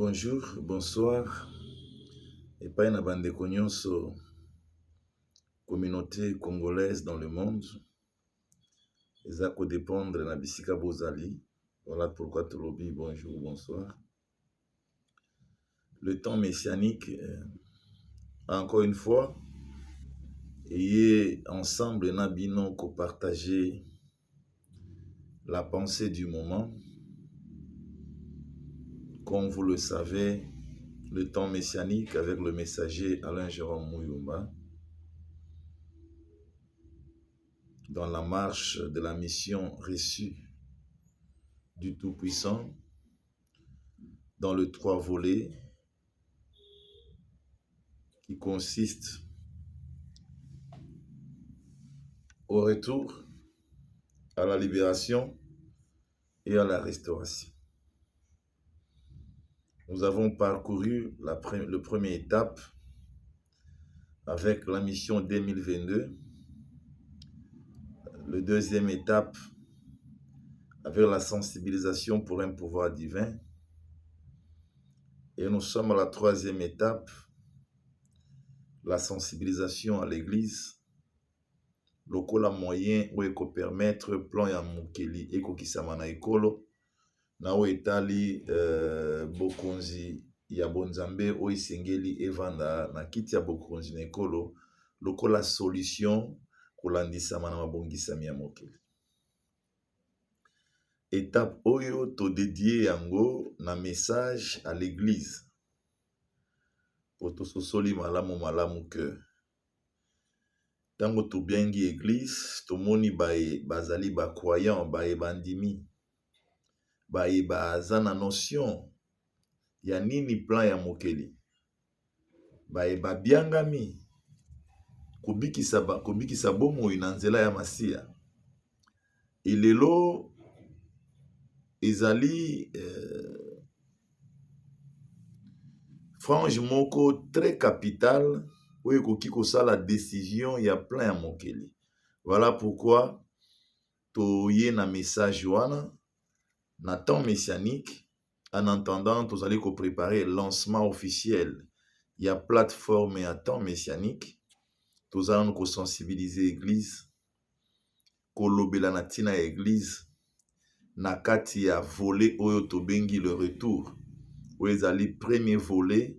Bonjour, bonsoir. Epai na bandeko nyonso, communauté congolaise dans le monde. Eza ko dépendre na bisika bozali. Voilà pourquoi tolobi bonjour, bonsoir. Le temps messianique, encore une fois, ayez ensemble na bino ko partager la pensée du moment. Comme vous le savez, le temps messianique avec le messager Alain Jérôme Muyumba, dans la marche de la mission reçue du Tout-Puissant, dans le 3 volets, qui consiste au retour, à la libération et à la restauration. Nous avons parcouru la première étape avec la mission 2022, la deuxième étape avec la sensibilisation pour un pouvoir divin, et nous sommes à la troisième étape, la sensibilisation à l'Église, lokola moyen où eko permettre plan ya mokeli eko kisama na ekolo, na o etali bokonzi ya bonzambe o isengeli evanda na kiti ya bokonzi na ekolo, lokola solution kolandisama na mabongisami ya mokeli. Étape oyo to dédié yango na message à l'Église. Poto sosoli malamu que tango to biengi Église, to moni bazali ba croyant, bandimi, baza na notion ya nini plan ya mokeli, biangami kobikisa bomoi na nzela ya masia. Ilelo ezali frange moko très capital oyo ekoki kosala décision ya plan ya mokeli. Voilà pourquoi toye na message wana na temps messianique. En attendant, nous allons préparer le lancement officiel. Il y a plateforme et un temps messianique. Nous allons sensibiliser l'église. Kolobela natina église. Nakati ya volet oyo tobengi le retour. Oezali premier volet.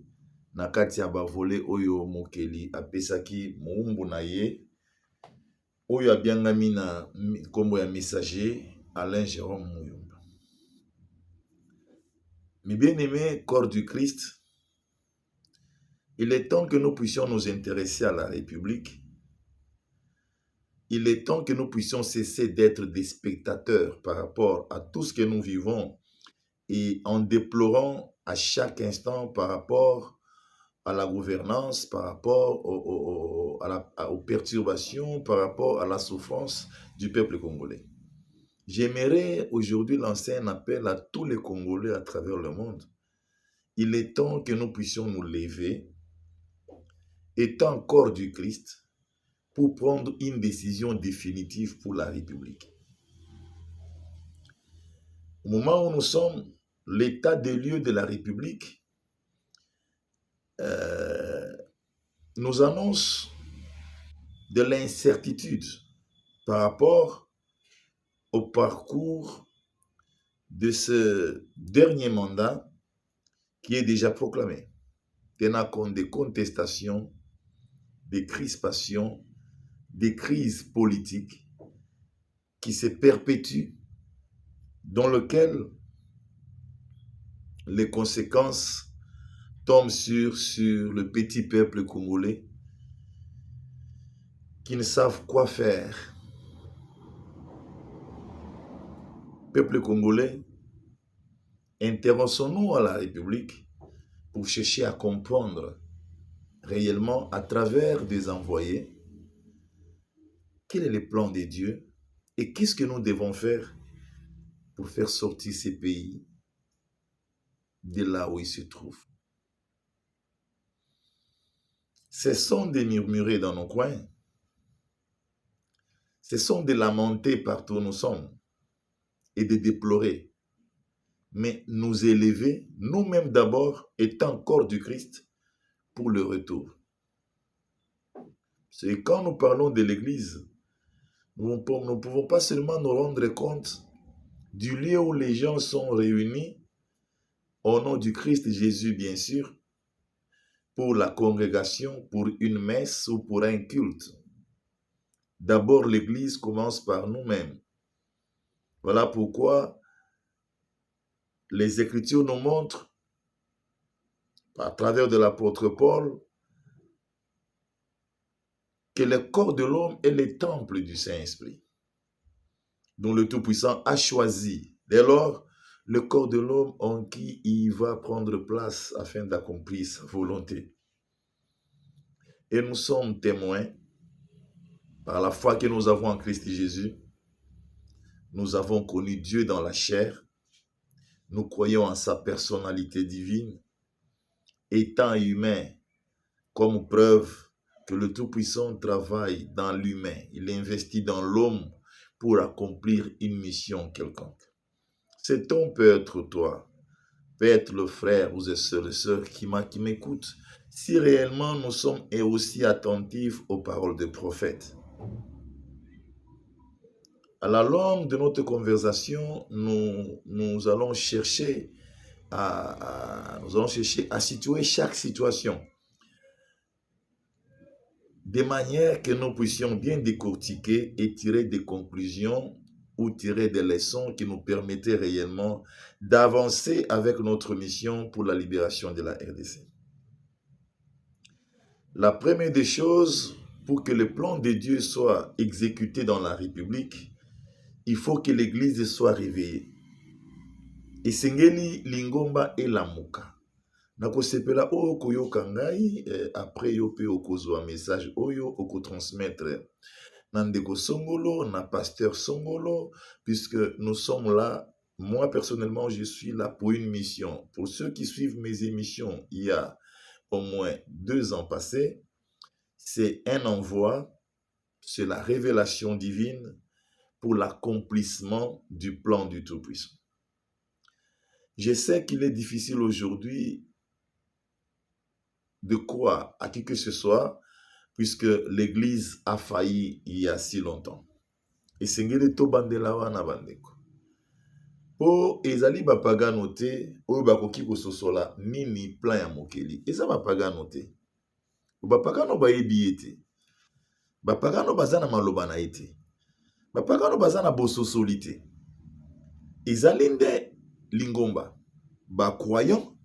Nakati ya ba volet oyo mokeli apesaki muumbu na ye. Oyo abiangami na kombo ya messager Alain Jérôme Muyumba. Mes bien-aimés, corps du Christ, il est temps que nous puissions nous intéresser à la République. Il est temps que nous puissions cesser d'être des spectateurs par rapport à tout ce que nous vivons et en déplorant à chaque instant par rapport à la gouvernance, par rapport aux perturbations, par rapport à la souffrance du peuple congolais. J'aimerais aujourd'hui lancer un appel à tous les Congolais à travers le monde. Il est temps que nous puissions nous lever, étant corps du Christ, pour prendre une décision définitive pour la République. Au moment où nous sommes, l'état des lieux de la République nous annonce de l'incertitude par rapport au parcours de ce dernier mandat qui est déjà proclamé. Tenant compte des contestations, des crispations, des crises politiques qui se perpétuent, dans lesquelles les conséquences tombent sur le petit peuple congolais qui ne savent quoi faire. Peuple congolais, intéressons-nous à la République pour chercher à comprendre réellement à travers des envoyés quel est le plan de Dieu et qu'est-ce que nous devons faire pour faire sortir ces pays de là où ils se trouvent. Cessons de murmurer dans nos coins, cessons de lamenter partout où nous sommes et de déplorer. mais nous élever, nous-mêmes d'abord, étant corps du Christ, pour le retour. C'est quand nous parlons de l'Église, nous ne pouvons pas seulement nous rendre compte du lieu où les gens sont réunis, au nom du Christ Jésus, bien sûr, pour la congrégation, pour une messe ou pour un culte. D'abord, l'Église commence par nous-mêmes. Voilà pourquoi les Écritures nous montrent, à travers de l'apôtre Paul, que le corps de l'homme est le temple du Saint-Esprit, dont le Tout-Puissant a choisi. Dès lors, le corps de l'homme en qui il va prendre place afin d'accomplir sa volonté. Et nous sommes témoins, par la foi que nous avons en Christ Jésus, nous avons connu Dieu dans la chair, nous croyons en sa personnalité divine, étant humain, comme preuve que le Tout-Puissant travaille dans l'humain, il investit dans l'homme pour accomplir une mission quelconque. Cet homme peut être toi, peut être le frère ou les sœurs qui m'écoutent, si réellement nous sommes aussi attentifs aux paroles des prophètes. À la longue de notre conversation, nous allons chercher à situer chaque situation de manière que nous puissions bien décortiquer et tirer des conclusions ou tirer des leçons qui nous permettaient réellement d'avancer avec notre mission pour la libération de la RDC. La première des choses, pour que le plan de Dieu soit exécuté dans la République, il faut que l'Église soit réveillée. Et Sengeli Lingomba et Lamuka. Nakosepela oyo koyoka ngai après yo pe okozwa message oyo okotransmettre na ndeko Songolo, na pasteur Songolo, puisque nous sommes là. Moi personnellement, je suis là pour une mission. Pour ceux qui suivent mes émissions, il y a au moins 2 ans passés, c'est un envoi, c'est la révélation divine pour l'accomplissement du plan du Tout-Puissant. Je sais qu'il est difficile aujourd'hui de croire à qui que ce soit, puisque l'Église a failli il y a si longtemps. Et sengeli to bandela wana bandeko. Po ezali bapagano te, oyo bakoki kososola nini plan ya mokeli. Eza bapagano te. Bapagano bayebi ete. Bapagano baza na maloba na ete. Bapagano baza na bososoli te. Ezali nde Lingomba. Bakroyant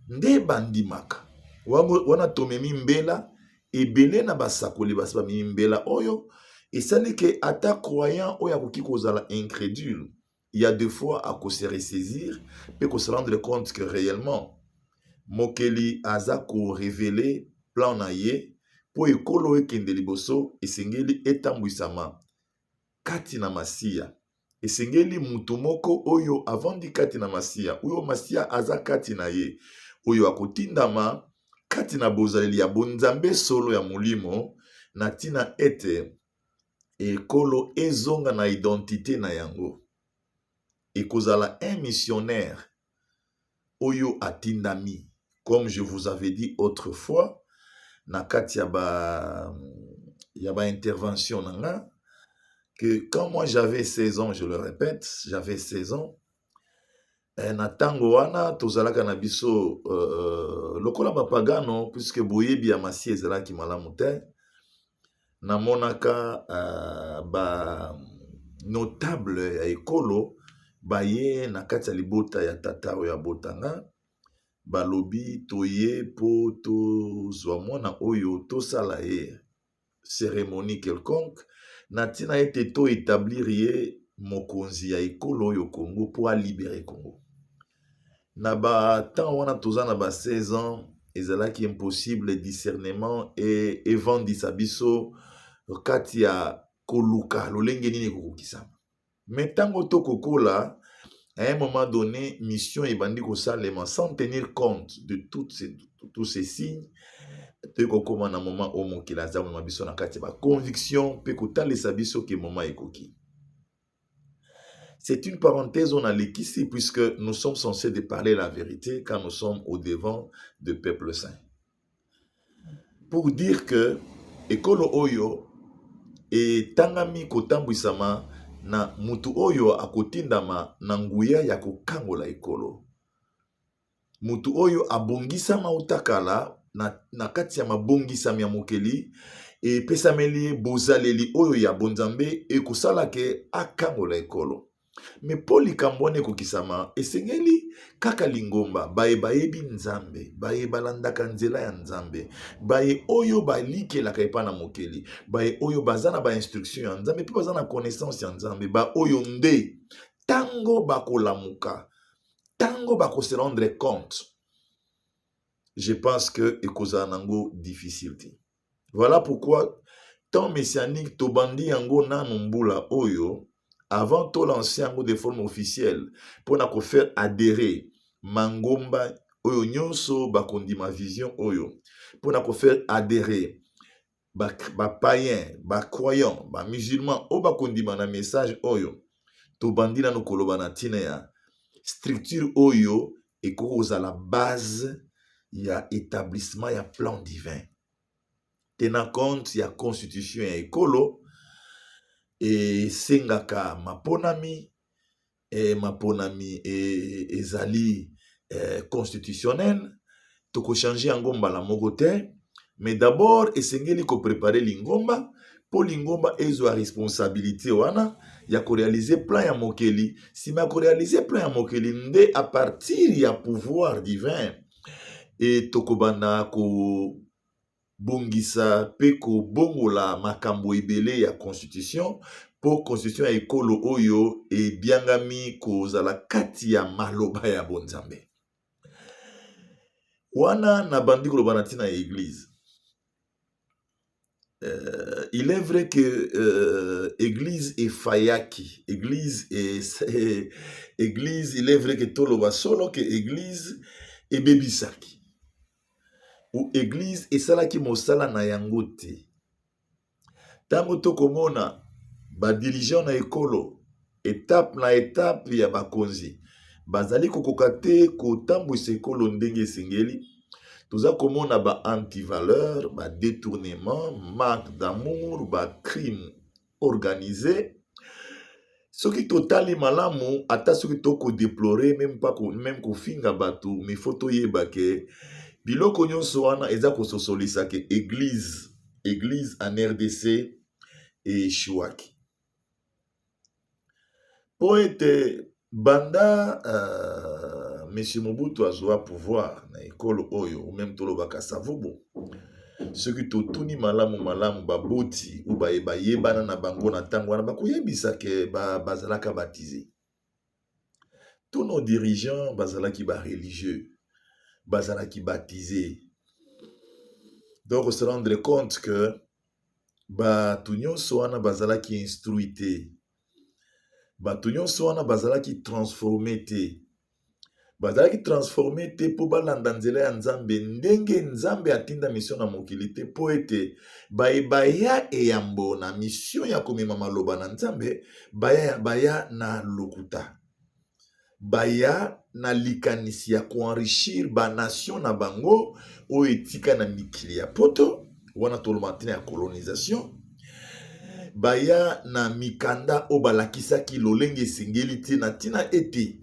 nde bandimaka. Wana tomemi mbela ebele na basakoli basi bamemi mbela oyo esali ke ata croyant oyo akoki kozala incrédule, il y a des fois à se ressaisir et qu'on se rendre compte que réellement mokeli aza ko révéler plan na ye po ekolo ekende liboso esengeli etambwisama kati na masiya. Esengeli mutu moko oyo avandi kati na masiya, oyo masiya aza kati na ye, oyo akotindama kati na bozaleli ya bonzambe solo ya molimo na tina ete ekolo ezonga na identité na yango. Ekozala un missionnaire oyo atindami, comme je vous avais dit autrefois na kati ya ba intervention nanga, que quand moi j'avais 16 ans, je le répète, j'avais 16 ans, na tango wana tozalaka na biso lokola bapagano, puisque boyebi ya masi ezalaki malamu te, namonaka ba notable ya ekolo baye na kati ya libota ya tata oyo abotanga, balobi toye po tozwa mwana oyo tosala ye cérémonie quelconque, na tina ete to établir ye mokonzi ya ekolo oyo Congo po alibérer Congo. Na ba temps wana toza na ba 16 ans, ezalaki impossible discernement et evandisa biso kati ya koluka lolenge nini kokokisama. Mais tango to kokola, à un moment donné, mission ebandi kosalema sans tenir compte de tous ces signes. Te kokoma na moment o mokili aza na biso na kati ba conviction pe kotalesa biso ke moment ekoki. C'est une parenthèse, on a l'équissi, puisque nous sommes censés de parler la vérité quand nous sommes au devant de peuple saint. Pour dire que ekolo oyo etangami kotambwisama na mutu oyo akotindama na nguya ya kokangola ekolo. Mutu oyo abongisama utakala na kati ya mabongisami ya mokeli epesameli bozaleli oyo ya bonzambe ekosalake akangola ekolo. Me po likambo wana ekokisama esengeli kaka lingomba bayebi nzambe, balandaka nzela ya nzambe, baye oyo balikelaka epa na mokeli, baye oyo baza na bainstruction ya nzambe, pe baza na connaissance ya nzambe, ba oyo nde tango bakolamuka, tango bakose rendre compte. Je pense que ekozala nango difficulté. Voilà pourquoi tant messianique tobandi yango nanu mbula oyo avant tout l'ancien de forme officielle pour na ko faire adhérer mangomba oyo nyonso bakondi ma vision oyo pour na ko faire adhérer ba païen, ba croyant, ba musulman o bakondi na message oyo to bandina no koloba na tina ya structure oyo ekoza la base ya établissement ya plan divin tenant compte ya constitution ya ekolo et sengaka maponami ezali constitutionnel toko changer yango mbala moko te, mais d'abord esengeli ko préparer lingomba po lingomba ezwa responsabilité wana ya ko réaliser plan ya mokeli. Si ma ko réaliser plan ya mokeli nde à partir ya pouvoir divin et toko bana ko bongisa pe ko bongola makambo ebele ya constitution po constitution ya ekolo oyo e biangami kozala kati ya maloba ya bonzambe. Wana na bandi koloba na tina ya église. Il est vrai que église efayaki, église il est vrai que toloba solo que église ebebisaki. Ou église esalaki mosala na yango te. Tango tokomona ba dirigeant na ekolo étape na étape ya bakonzi bazali kokoka te kotambwisa ekolo ndenge esengeli, toza komona ba anti-valeur, ba détournement, manque d'amour, ba crime organisé. Soki totali malamu ata soki toko déplorer même kofinga bato, mais faut toyeba ke biloko nyonso wana eza kososolisa ke église en RDC eshuaki. Po ete banda Monsieur Mobutu azwa pouvoir na ekolo oyo ou même tolobaka savubu, soki totuni malamu baboti ou bayebana na bango na tango wana bakoyebisa ke bazalaka baptisé. Tous nos dirigeants bazalaki ba religieux, bazalaki baptisé. Donc se rendre compte que batu nyonso wana bazalaki instruit te, batu nyonso wana bazalaki transformé te, bazalaki transformé te po balanda nzela ya nzambe ndenge nzambe atinda mission na mokili te, po ete baya eyambo na mission ya komema maloba na nzambe baya na lokuta, baya na likanisi ya koenrichir banation na bango oyo etika na mikili ya poto wana tolomatina ya colonisation, baya na mikanda o balakisaki lolenge esengeli te na tina ete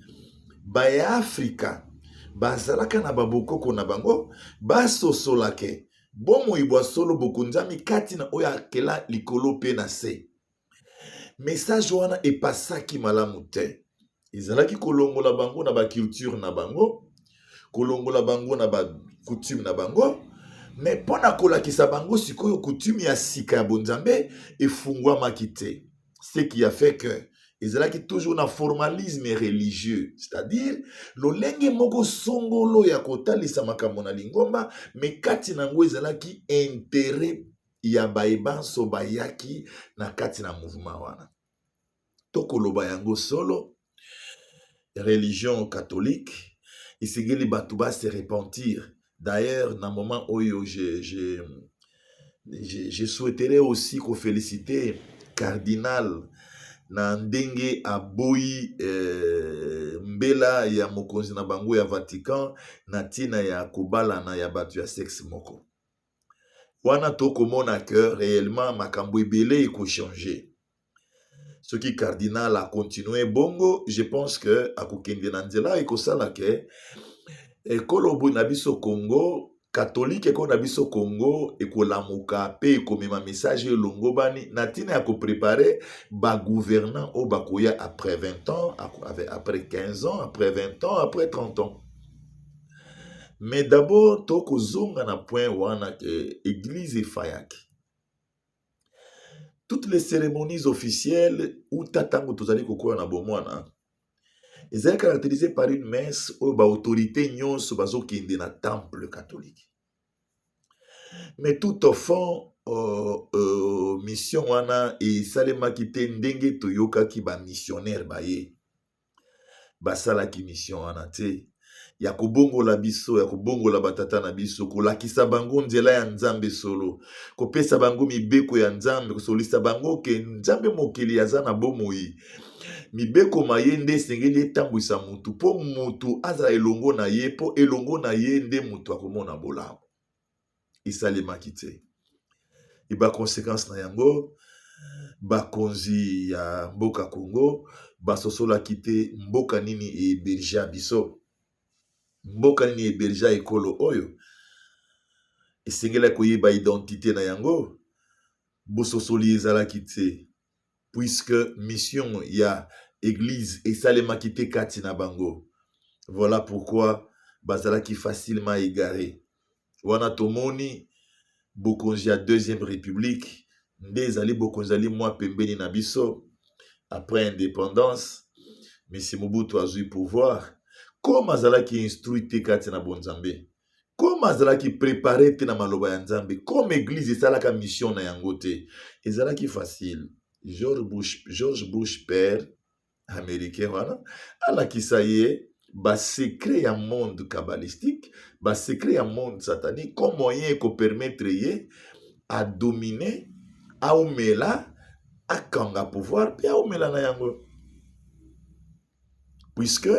baya Afrika bazalaka na babokoko na bango basosolake bomo ibwa solo bokonzami kati na oyo akela likolo pe na se. Message wana epasaki malamu te, ezalaki kolongola bango na ba culture na bango, kolongola bango na ba coutume na bango, mais pona kolakisa bango sikoyo coutume ya sika ya bonzambe efungwamaki te. Ce qui a fait que ezalaki toujours na formalisme religieux, c'est-à-dire lolenge moko songolo ya kotalisa makambo na lingomba, mais kati nango ezalaki intérêt ya bayebanso bayaki na kati na mouvement wana. Tokoloba yango solo, religion catholique, esengeli bato ba se repentir. D'ailleurs, dans le moment où je souhaiterais aussi qu'on félicite cardinal na ndenge aboyi mbela ya mokonzi na bango ya Vatican na ntina ya kobalana ya bato ya sexe moko. Wana tokomona que réellement makambo ebele ekochange. Soki cardinal a continué bongo, je pense que akokende na nzela ekosala ke ekolo na biso Congo catholique eko na biso Congo ekolamuka pe ekomema message elongo bani na ntina ya koprepare ba gouvernant o bakoya après 20 ans, après 15 ans, après 20 ans, après 30 ans. Mais d'abord tokozonga na point wana ke église efayaki. Toutes les cérémonies officielles ou tatango tozali kokoya na bomwana ezali caractérisé par une messe ou ba autorité nyonso bazokende na temple catholique. Mais tout au fond mission wana esalemaki te ndenge toyokaki ba missionnaire baye basalaki mission wana te ya kobongola biso ya kobongola batata na biso kolakisa bango nzela ya nzambe solo kopesa bango mibeko ya nzambe kosolisa bango ke nzambe mokili aza na bomoi mibeko maye nde esengeli etambwisa mutu po mutu azala elongo na ye po elongo na ye nde mutu akomona bolamu esalemaki te eba conséquence na yango bakonzi ya mboka Congo basosolaki te mboka nini eberja biso mboka nini eberja ekolo oyo esengela koyeba identité na yango bososoli ezalaki te puisque mission ya église esalemaki te kati na bango. Voilà pourquoi bazalaki facilement égaré. Wana tomoni bokonzi ya deuxième république nde ezali bokonzi ali mwa pembeni na biso après indépendance Misi Mobutu azui pouvoir comme azalaki instruit te kati na bonzambe comme azalaki préparé te na maloba ya nzambe comme église esalaka mission na yango te ezalaki facile. George Bush père américain wana alakisa ye ba secret ya monde kabbalistique ba secret ya monde satanique comme moyen ko permettre ye à dominer aumela akanga pouvoir pe aumela na yango puisque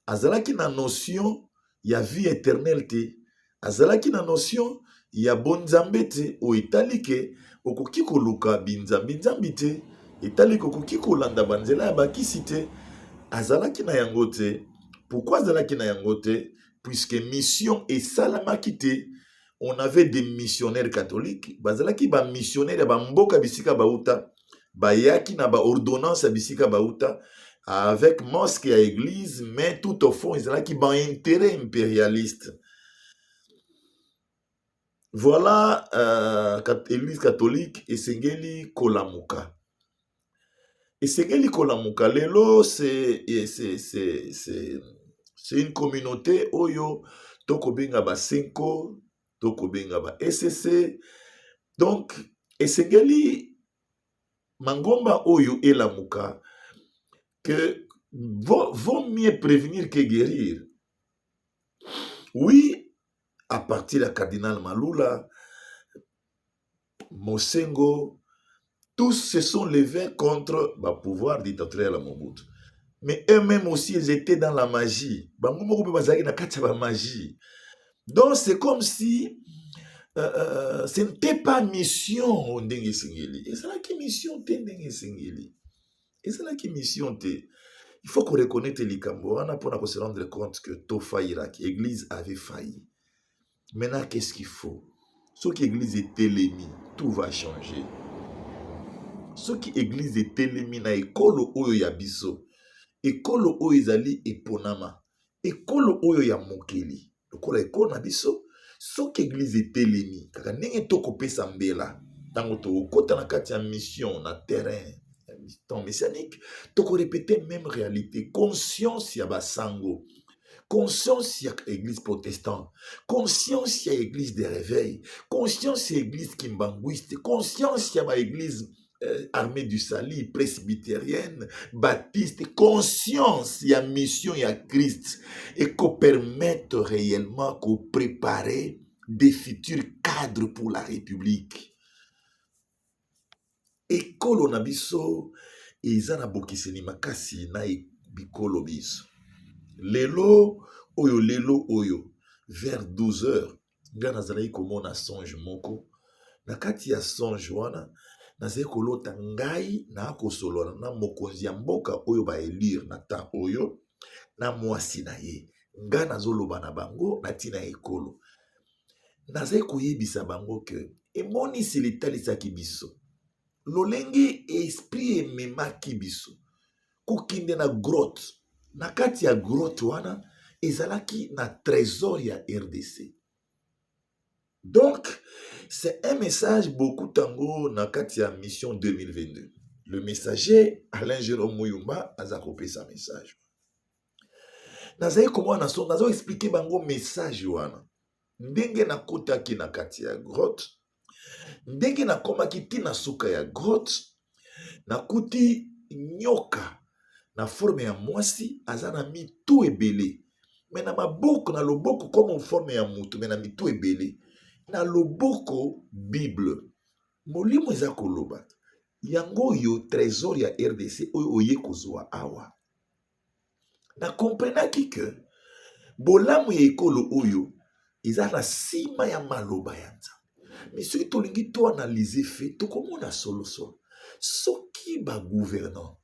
azalaki na notion ya vie éternelle te azalaki na notion ya bonzambe te o etalike okoki koluka binzambi nzambi te etalike okoki kolanda banzela ya bakisi te azalaki na yango te. Pourquoi azalaki na yango te? Puisque mission esalamaki te. On avait des missionnaires catholiques bazalaki ba missionnaire ya bamboka bisika bauta bayaki na ba ordonnance ya bisika bauta avec mosque ya église mais tout au fond ezalaki ba intérêt impérialiste. Voilà église catholique esengeli kolamuka. Esengeli kolamuka lelo c'est une communauté oyo tokobenga ba Senko tokobenga ba SSC donc esengeli mangomba oyo elamuka que vaut mieux prévenir que guérir. Oui, à partir de Cardinal Malula, Mosengo, tous se sont levés contre le pouvoir dictatorial à Mobutu. Mais eux-mêmes aussi, ils étaient dans la magie. Donc c'est comme si ce n'était pas mission. Et c'est là qui mission. Et c'est là qui mission. Il faut qu'on reconnaisse les Cambodgiens pour se rendre compte que tout faillira, que l'église avait failli. Maintenant, qu'est-ce qu'il faut? Ce qui l'église est l'ennemi, tout va changer. Ce qui l'église est l'ennemi, na ekolo oyo ya biso, ekolo oyo ezali eponama, ekolo oyo ya mokeli, ekolo ekolo na biso, ce qui l'église est l'ennemi, kaka ndenge tokopesa mbela, tango tokota na kati ya mission na terrain. Temps messianique, tu peux répéter même réalité. Conscience ya basango, conscience ya église protestante, conscience ya église de réveil, conscience ya église kimbanguiste, conscience ya ba église armée du salut, presbytérienne, baptiste, conscience ya mission ya Christ et qu'on permette réellement qu'on prépare des futurs cadres pour la République. Ekolo na biso eza na bokiseni makasi na bikolo biso. Lelo oyo vers 12h nga nazalaki komona songe moko. Na kati ya songe wana nazali kolota ngai na kosolola na mokonzi ya mboka oyo ba élire na temps oyo na mwasi na ye. Nga nazoloba na bango na tina ekolo. Nazali koyebisa bango ke emonisi letalisaki biso. Lolenge esprit ememaki biso kokinde na grotte. Na kati ya grotte wana ezalaki na trésor ya RDC. Donc, c'est un message beaucoup tango na kati ya mission 2022. Le messager Alain Jérôme Mouyumba aza kopesa sa message. Nazali komona na son nazo expliquer bango message wana. Ndenge na kotaki na kati ya grotte, ndenge na komaki tina suka ya grotte, nakuti nyoka na forme ya mwasi aza na mitu ebele. Mais na maboko na loboko comme forme ya mutu, mais na mitu ebele. Na loboko Bible. Molimo eza koloba. Yango yo trésor ya RDC oyo oye kozwa awa. Na comprenaki que bolamu ya ekolo oyo eza na sima ya maloba ya Nzambe. Mais soki tolingi to analyser fait, tokomona solo. Soki ba gouvernant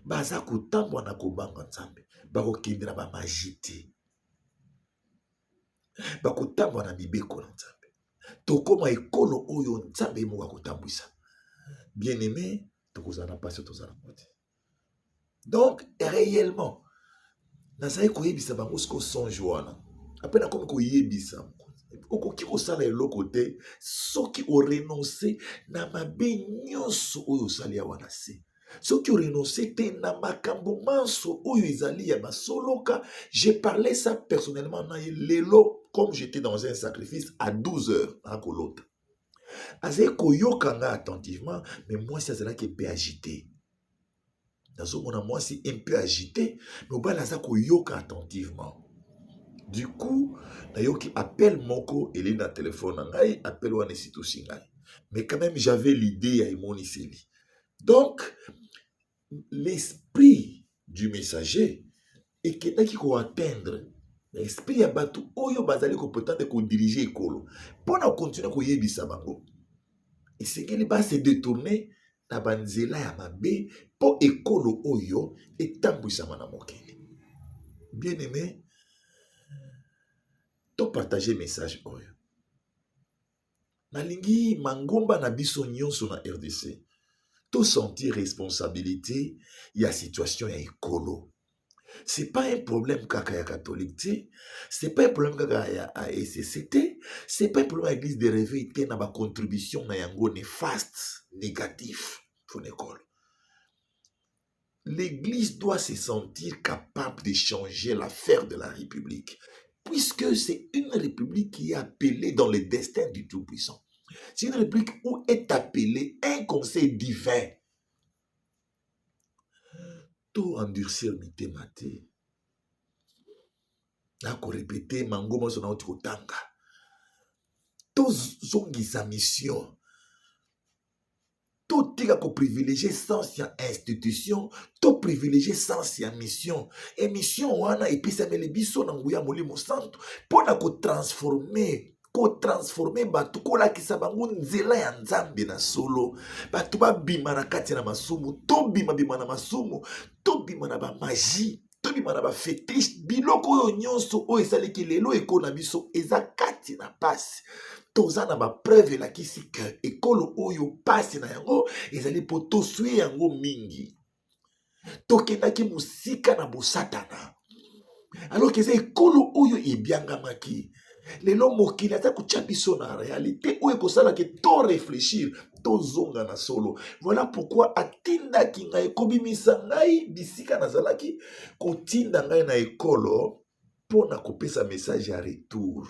baza kotambwa na kobanga Nzambe, bakokende na ba magie te. Bakotambwa na mibeko na Nzambe. Tokoma ekolo oyo Nzambe moka kotambwisa. Bien aimé, tokozana passion tozana mote. Donc réellement nazali koyebisa bango siko songe wana. Après na komi koyebisa okoki kosala eloko te soki o renoncer na mabe nyonso oyo osali wana se. Soki o renoncer te na makambo manso oyo ezali ya basoloka. J'ai parlé ça personnellement na lelo comme j'étais dans un sacrifice à 12h à kolota. Azali koyoka nga attentivement, mais moi si azalaki peu agité. Nazomona moi si un peu agité, mais obala aza koyoka attentivement. Du coup, nayoki appel moko ele na téléphone ngai, appel wana esitusi ngai. Mais quand même j'avais l'idée ya emoniseli. Donc l'esprit du messager ekendaki ko atteindre l'esprit ya batu oyo bazali ko peut-être ko diriger ekolo. Pona continuer ko yebisa bango. Esengeli ba se détourner na banzela ya mabe po ekolo oyo etambwisama na mokili. Bien aimé, to partager message oyo. Nalingi mangomba na biso nyonso na RDC. To sentir responsabilité ya situation ya ekolo. C'est pas un problème kaka ya catholique, c'est pas un problème kaka ya ASCT, c'est pas un problème à l'église de réveil te na ba contribution na yango néfaste, négatif pour l'école. L'église doit se sentir capable de changer l'affaire de la République, puisque c'est une République qui est appelée dans le destin du Tout-Puissant. C'est une République où est appelé un conseil divin. To endurcir mitema te. Nako répéter mangoma sona oti kotanga. To zongisa mission. To tika ko privilégier sans ya institution, to privilégier sans ya mission. Et mission wana episamele biso na nguya molimo santo pona ko transformer batu kolakisa bango nzela ya Nzambe na solo. Batu babima na kati na masumu, to bima na masumu, to bima na ba magie, to bima na ba fétiche, biloko oyo nyonso oyo esaleki lelo eko na biso eza kati na pasi. Toza na ba preuve la kisi ke ekolo oyo pasi na yango ezali po tosue yango mingi. Tokendaki musika na bosatana. Alors que eza ekolo oyo ebiangamaki. Lelo mokili ata kutia biso na réalité oyo ekosalaki to réfléchir, to zonga na solo. Voilà pourquoi atindaki ngai kobimisa ngai bisika nazalaki kotinda ngai na ekolo pona kopesa message ya retour.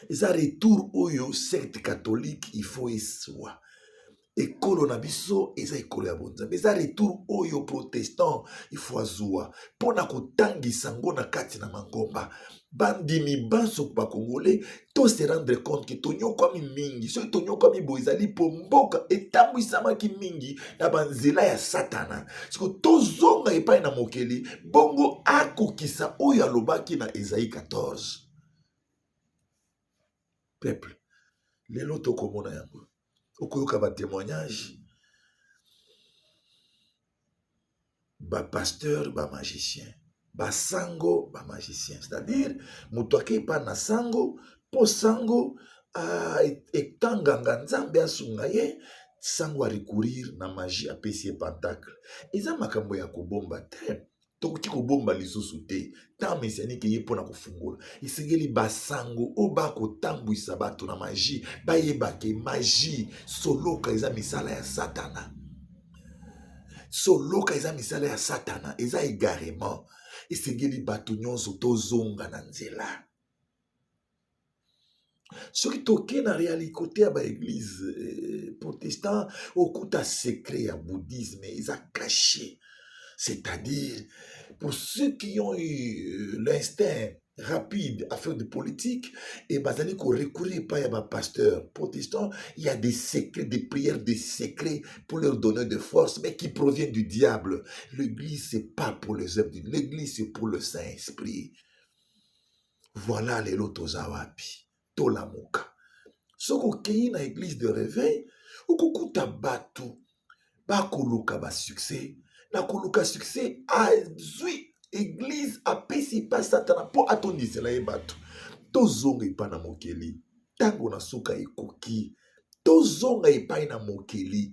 Eza retour oyo secte catholique il faut eswa. ekolo na biso eza ekolo ya bonzambe eza retour oyo protestant ifo azwa mpona kotangisa ngo na kati na mangomba bandimi banso bakongole to se rendre compte ke tonyokwami mingi soki tonyokwami boye ezali mpo mboka etambwisamaki mingi na banzela ya satana siko tozonga epai na mokeli bongo akokisa oyo alobaki na Esaïe 14. Peuple lelo tokomona yango okoyoka batémoignage bapasteur bamagicien basango bamagicien c'est-à-dire moto akei pa na sango mpo sango etanganga nzambe asunga ye sango arecourir na magie apesi ye pentacle eza makambo ya kobomba te tokoki kobomba lisusu te ntan mesianike ye mpona kofungola esengeli basango oyo bakotambwisa bato na magie bayebake magie soloka eza misala ya satana soloka eza misala ya satana eza égarement esengeli bato nyonso tozonga na nzela soki toke na réalité ya baeglise protestant okuta secret ya bouddhisme eza caché. C'est-à-dire, pour ceux qui ont eu l'instinct rapide à faire de politique, et bazali ko recourir pas à un pasteur protestant, il y a des secrets, des prières, des secrets pour leur donner de force, mais qui proviennent du diable. L'église, c'est pas pour les œuvres, l'église, c'est pour le Saint-Esprit. Voilà les lotozawapi, tolamuka. Soko kei na église de réveil, ou kukuta batu, bakoluka ba succès, na koluka succès azwi église apesi pa satana po atondisela ye bato tozonga epai na mokeli ntango na suka ekoki tozonga epai na mokeli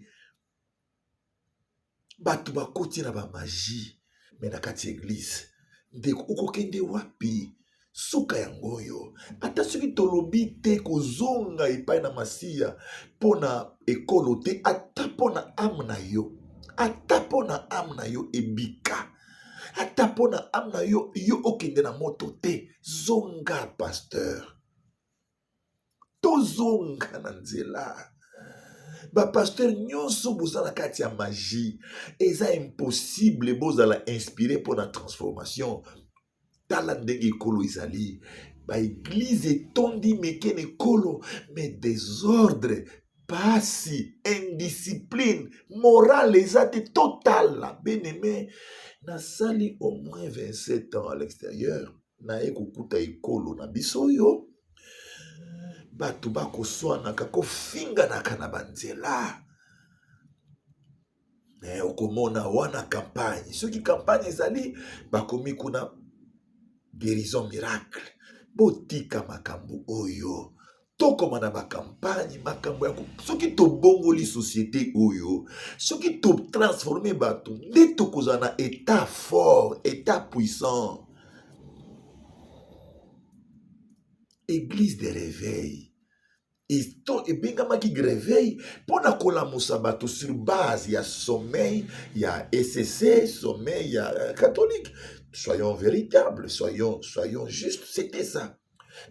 bato bakoti na bamagie me na kati ya église ndeko okokende wapi suka yango oyo ata soki tolobi te kozonga epai na masiya mpo na ekolo te ata mpo na ame na yo ata mpo na ame na yo ebika ata mpo na ame na yo yo okende na moto te zonga pasteur tozonga na nzela bapasteur nyonso boza na kati ya magie eza impossible bozala inspiré mpo na transformation tala ndenge ekolo ezali baeglize etondi mekene ekolo mais désordre pasi, indiscipline, morale, eza totale. Bien-aimé, na sali au moins 27 ans à l'extérieur, na ekokuta ekolo na biso yo, batu bako swanaka ko finga na kana banzela. Okomona wana campagne. Ceux qui campagne ezali bakomi kuna guérison miracle. Botika makambo oyo. Tokoma na bakampagne makambo yako soki tobongoli société oyo soki to transformer bato nde tokozala na état fort état puissant. Église de réveil et bengamaki réveil pona kolamusa bato sur base ya sommeil ya SCC sommeil ya catholique. Soyons véritables, soyons justes, c'était ça.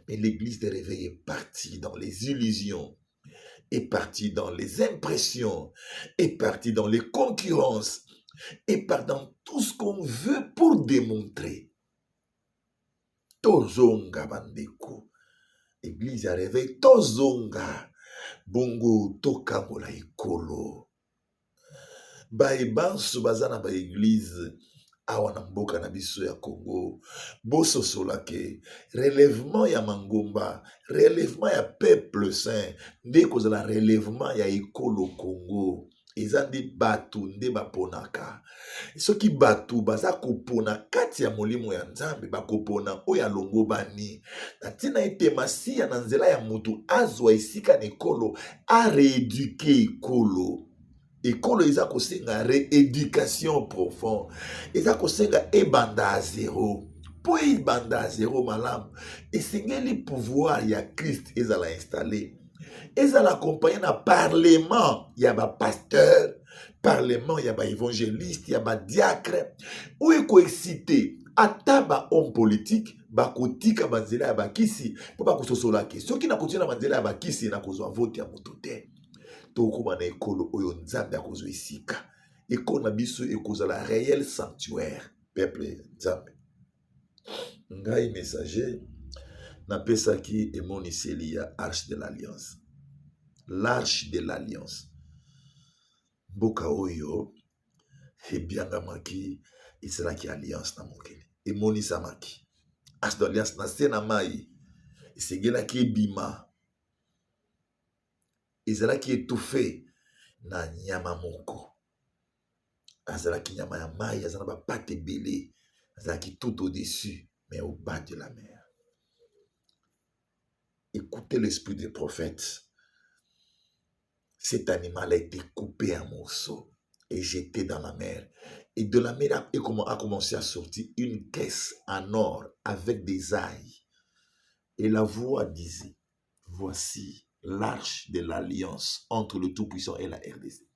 Mais l'église de réveil est partie dans les illusions, est partie dans les impressions, est partie dans les concurrences, est partie dans tout ce qu'on veut pour démontrer. Tozonga bandeko. Église de réveil, tozonga. Bongo tokamola ekolo. Baebansu bazana ba église. Awa na mboka na biso ya Congo boso solake relèvement ya mangomba relèvement ya peuple saint nde kozala relèvement ya ekolo Congo ezandi batu nde baponaka soki batu baza kopona kati ya molimo ya nzambe bakopona oyo alongo bani na ntina ete masiya na nzela ya mutu azwa esika na ekolo a rééduquer ekolo. Ekolo eza kosenga rééducation profonde. Eza kosenga ebanda à zéro. Po ebanda à zéro malamu. Esengeli pouvoir ya Christ ezala installé. Ezala accompagné na parlement ya ba pasteur, parlement ya ba évangéliste, ya ba diacre. Ou eko excité ata ba homme politique bakotika banzela ya bakisi po bakososola ke. Soki na kotina banzela ya bakisi na kozwa vote ya moto te. tokóma na ekolo oyo nzambe akozwa esika. Ekolo na biso ekozala réel sanctuaire, peuple nzambe. Ngai messager napesaki emoniseli ya arche de l'alliance. L'arche de l'alliance. Mboka oyo ebiangamaki ezalaki alliance na mokili. Emonisamaki. Arche de l'alliance na se na mai esengelaki ebima. Ezalaki étouffé na nyama moko. Azalaki nyama ya mai, azana ba pate belé. Azalaki tout au-dessus, mais au bas de la mer. Écoutez l'esprit des prophètes. Cet animal a été coupé en morceaux et jeté dans la mer. Et de la mer a commencé à sortir une caisse en or avec des ailes. Et la voix disait, voici l'arche de l'alliance entre le Tout-Puissant et la RDC.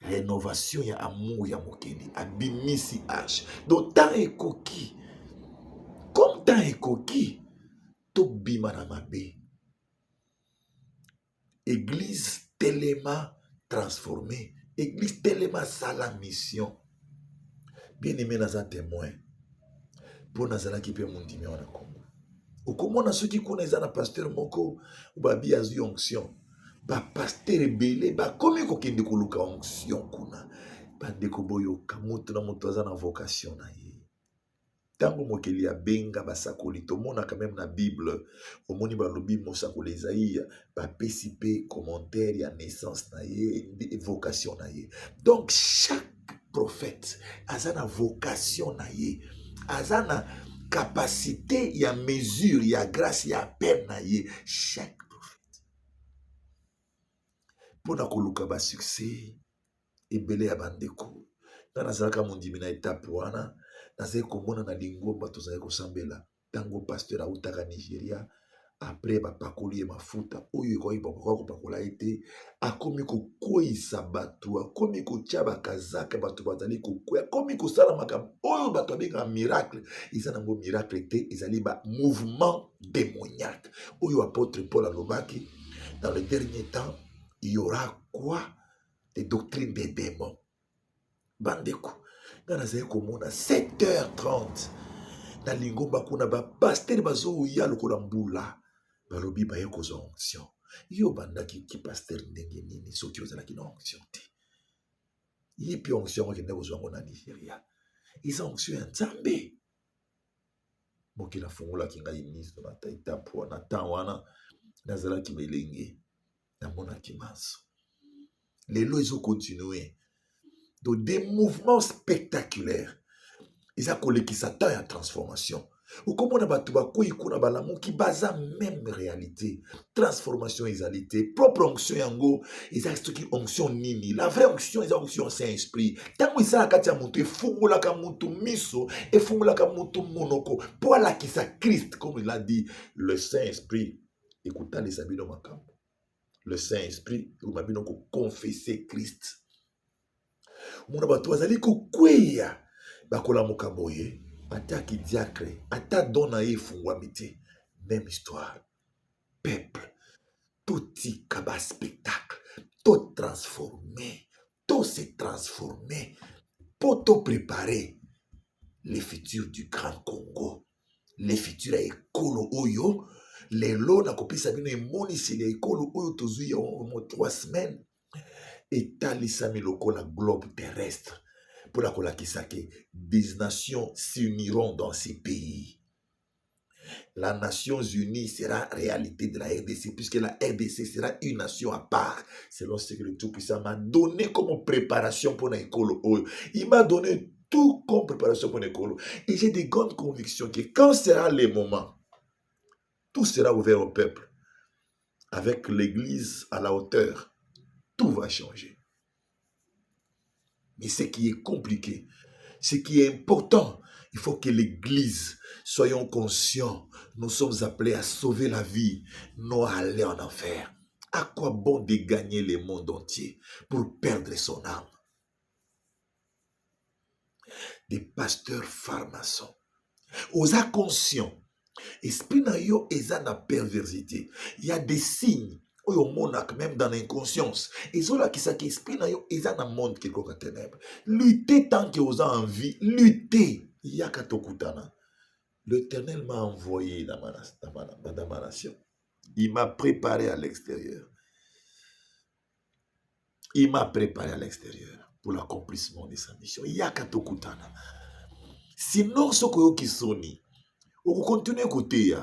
Rénovation ya amour ya mokeni. Abimisi arche. Donc, tant et coquille. Comme tant et coquille. Tout bima na mabe. Église tellement transformée. Église tellement ça la mission. Bien aimé naza témoin. Pour nazala ki pe mundimi wana Congo. Okomona ceux qui connaissent na pasteur moko ou babi azu onction. Ba pasteur belé ba komi ko kende ko luka onction kuna. Ba ndeko boyo kamutu na moto aza na vocation na ye. Tango mokeli ya benga basakoli tomona quand même na Bible omoni balobi mosakoli Esaïe ba pesi pe commentaire ya naissance na ye vocation na ye. Donc chaque prophète aza na vocation na ye. Aza na capacité ya mesure ya grâce ya peine na ye. Chaque prophète. Pona koluka ba succès ebele ya bandeko. Na nazalaka mondimi na étape wana. Nazali komona na lingomba tozali kosambela tango pasteur autaka Nigeria après bapakoli ye mafuta oyo ekoki bakoka kopakola ete akomi kokweyisa bato akomi kotia bakazaka bato bazali kokwea akomi kosala makambo oyo bato babengaka miracle eza nango miracle te ezali ba mouvement démoniaque oyo apôtre Paul alobaki dans le dernier temps il y aura quoi des doctrines des démons bandeko. Dans 7h30, dans l'ingomba kuna ba pasteur bazo ya lokola mbula balobi ba yeko zo onction. Yo bandaki ki pasteur ndenge nini soki ozala ki na onction te. Yipi onction ke ndeko zo na Nigeria. Isa onction ya Nzambe. Moki na fungula ki ngai miso na taita po na tawana nazala ki melenge na mona ki maso. Lelo ezo continuer. Donc des mouvements spectaculaires. Ils ont collé qui s'attend à transformation. Ou comme on a battu bakouy kuna balamu qui basa même réalité. Transformation égalité. Propre onction yango. Ils ont ce qui onction nini. La vraie onction, ils ont onction Saint-Esprit. Tant que ça a katia monté, fungula kamutu miso et fungula kamutu monoko. Pour la qui sa Christ, comme il a dit, le Saint-Esprit. Écoutez les amis de Makambo. Le Saint-Esprit, vous m'avez donc confessé Christ. Muna bato azali kokweya bakola mokaboye ataki diacre ata dona ye fungwami te même histoire peuple tout kaba spectacle tout transformé tout se transformé pour tout préparer le futur du Grand Congo le futur ya ekolo oyo lelo nakopesa bino emoniseli ya ekolo oyo tozwi mo 3 semaines etalisami lokola globe terrestre pour la kolakisa ke des nations s'uniront dans ces pays. La Nations Unies sera réalité de la RDC puisque la RDC sera une nation à part selon ce que le Tout-Puissant m'a donné comme préparation pour l'école. Il m'a donné tout comme préparation pour l'école. Et j'ai des grandes convictions que quand sera le moment, tout sera ouvert au peuple. Avec l'église à la hauteur, tout va changer. Mais ce qui est compliqué, ce qui est important, il faut que l'Église, soyons conscients, nous sommes appelés à sauver la vie, non à aller en enfer. À quoi bon de gagner le monde entier pour perdre son âme? Des pasteurs pharmaciens, aux inconscients, esprit na yo eza na perversité. Il y a des signes. oyo monak même dans l'inconscience. Et cela qui s'est esprit na yo, ils ont un monde qui est ténèbres. Luttez tant que vous avez envie, luttez. Yaka tokutana. L'Éternel m'a envoyé dans ma nation. Il m'a préparé à l'extérieur. Il m'a préparé à l'extérieur pour l'accomplissement de sa mission. Yaka tokutana. Sinon, ce que vous soni, vous continuez à écouter,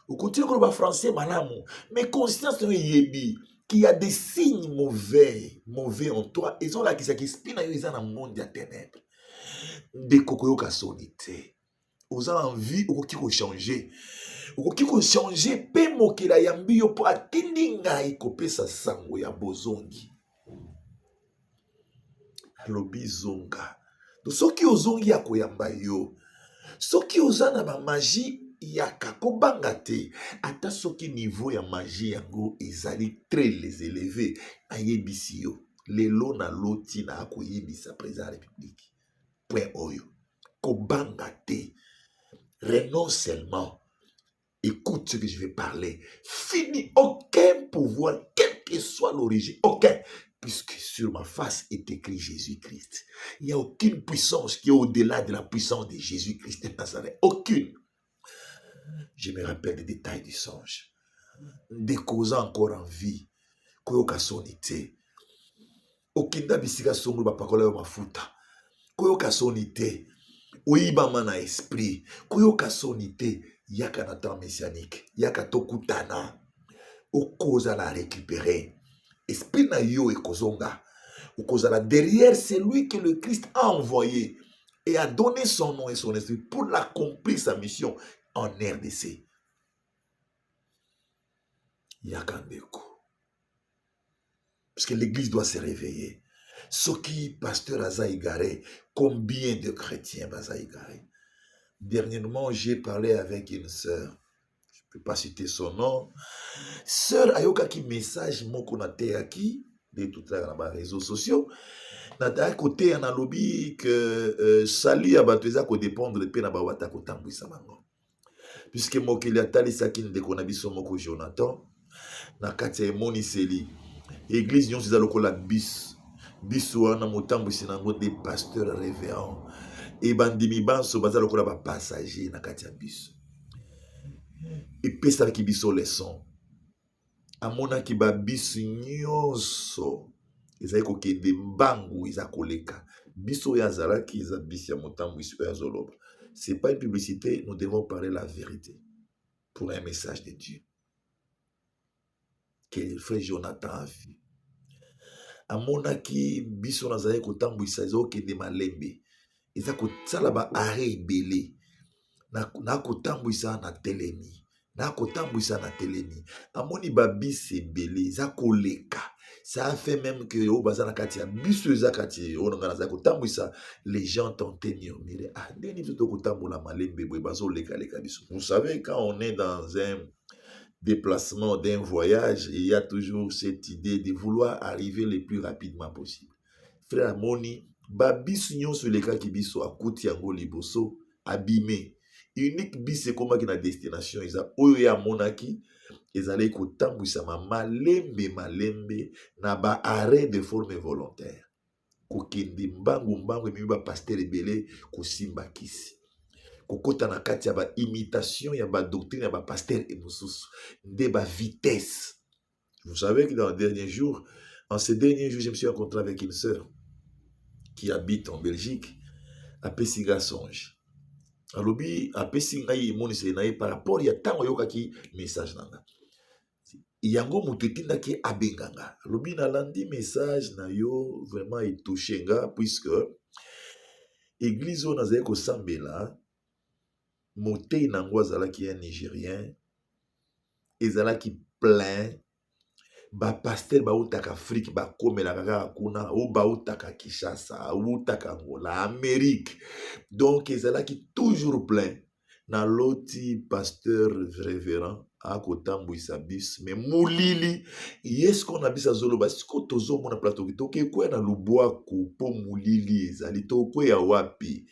vous continuez à écouter français malamu, mais conscience de yebi qu'il y a des signes mauvais en toi, et sont là qui s'expriment dans le monde des ténèbres. Des kokoyoka sonité. Vous avez envie, vous qui changer. Vous qui changer, pe mokela yambi yo po atindi ngai kopesa sango ya bozongi. Lobi zonga. Donc soki ozongi ya koyamba yo. Soki ozana ba magie yaka kobanga te. Ata soki niveau ya magie yango ezali très les élevé ayebisi yo. Lelo na loti na akoyebisa président de la République. Point oyo. Kobanga te. Renonce seulement. Écoute ce que je vais parler. Fini aucun pouvoir, quelle que soit l'origine, aucun. Puisque sur ma face est écrit Jésus-Christ. Il n'y a aucune puissance qui est au-delà de la puissance de Jésus-Christ de Nazareth. Aucune. Je me rappelle des détails du songe. Des causes encore en vie. Koyoka sonité. Okinda bisika songo bapakola yo mafuta. Koyoka sonité. Oyiba mana esprit. Koyoka sonité. Yaka na temps messianique. Yaka tokutana. Okoza la récupérer. Esprit na yo et kozonga. Okoza la derrière celui que le Christ a envoyé et a donné son nom et son esprit pour l'accomplir sa mission en RDC. Yaka ndeko. Parce que l'église doit se réveiller. Ce qui pasteur aza égaré, combien de chrétiens aza égaré. Dernièrement, j'ai parlé avec une sœur. Je ne peux pas citer son nom. Sœur Ayoka qui message moko na teaki de tout ça dans les réseaux sociaux. Na ta côté en lobby que salut abateza ko dépendre de pena bawata ko tambwisa bango. Puisque mokili atali sakine de konabiso moko Jonathan na kati ya moniseli. Église nyonso za lokola bis wana motambwisi nango des pasteurs révérends. Et bandimi banso baza lokola ba passager na kati ya bis. Et pesa ki biso leçon. Amona ki ba bis nyonso ezali kokende mbangu eza koleka. Biso ya zalaki eza bis ya motambwisi ya zoloba. C'est pas une publicité, nous devons parler la vérité pour un message de Dieu. Que le frère Jonathan a vu. Amona ki biso nazali kotambwisa eza kokende malembe. Eza kosala ba arrêt ebele. Na kotambwisa na telemi. Na kotambwisa na telemi. Amoni ba bis ebele eza koleka. Ça a fait même que au bazar na kati ya biso eza kati onanga nazali kotambwisa les gens tentaient de murmurer ah ndeni to kotambola malembe boye bazo leka leka biso. Vous savez quand on est dans un déplacement d'un voyage, il y a toujours cette idée de vouloir arriver le plus rapidement possible. Frère Amoni, ba bis nyonso leka ki biso akuti yango liboso abîmé. Unique bis ekoma ki na destination eza oyo ya monaki ezali kotambwisa malembe na ba arrêt de forme volontaire. Kokende mbangu emi ba pasteur ebele kosimba kisi. Kokota na kati ya ba imitation ya ba doctrine ya ba pasteur emususu de ba vitesse. Vous savez que dans les derniers jours, en ces derniers jours, je me suis rencontré avec une sœur qui habite en Belgique, à Pessiga Songe. Alobi a Pessiga monise na par rapport ya tango yokaki message nanga. Yango mutetinda ki abenganga. Alobi na landi message na yo vraiment etouché nga puisque église on azali ko sambela moté nango azalaki un Nigérien ezalaki plein ba pasteur ba utaka Afrique ba komela kaka kuna o ba utaka Kinshasa utaka Angola Amérique donc ezalaki toujours plein na loti pasteur révérend a kotambwisa bis mais mulili yes qu'on a bisa zolo ba siko tozo mona plateau to ke kwa na lubwa ko po mulili ezali to ko ya wapi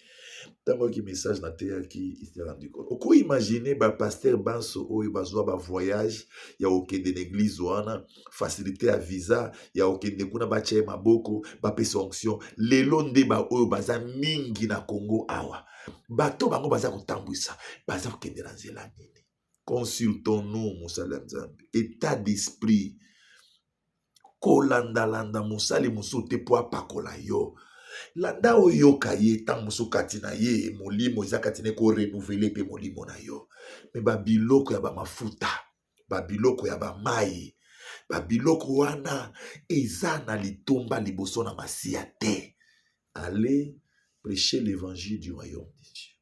Tant que message na terre qui il s'est rendu compte. Oko imaginer ba pasteur banso oyo bazwa ba voyage ya okende na église wana facilité ya visa ya okende kuna ba tie maboko ba pesa onction lelo nde ba oyo baza mingi na Congo awa bato bango baza kotambwisa baza kokende na nzela nini. Consultons-nous mosala nzambe état d'esprit kolandalanda mosali mosusu te po apakola yo landa oyoka ye ntango mosusu kati na ye molimo eza kati na ye korenuvele mpe molimo na yo me babiloko ya bamafuta babiloko ya bamai babiloko wana eza na litomba liboso na masiya te. Allez prêcher l'évangile du royaume de Dieu,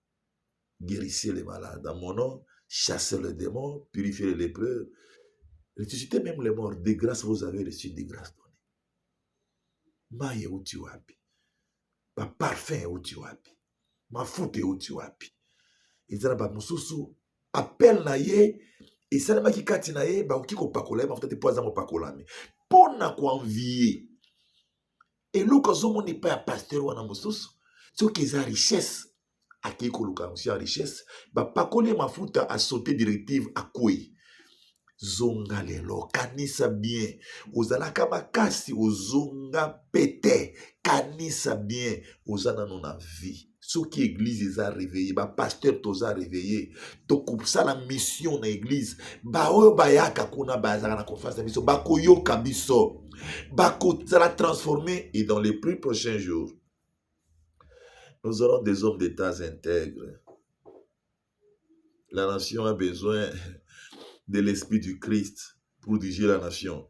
guérissez les malades dans mon nom, chassez les démons, purifiez les lépreux, ressuscitez même les morts. Des grâces vous avez reçu, des grâces données. Mai euti wapi, baparfum euti wapi, mafuta euti wapi. Ezala bamosusu appel na ye esalemaki kati na ye bakoki kopakola ye mafuta te mpo aza mopakolami mpo na koanvie eloko azomona epai ya paster wana mosusu soki eza richesse akei koluka mosu ya richesse bapakoli ye mafuta asaute directive akwei zonga lelo kanisa bien ozalaka makasi ozonga pete kanisa bien oza nano na vie soki église eza réveillé bapasteur toza réveillé tokosala mission na église baoyo bayaka kuna bazala na confiance na biso bakoyoka biso bakozala transformé et dans les plus prochains jours nous aurons des hommes d'état intègres. La nation a besoin de l'esprit du Christ pour diriger la nation.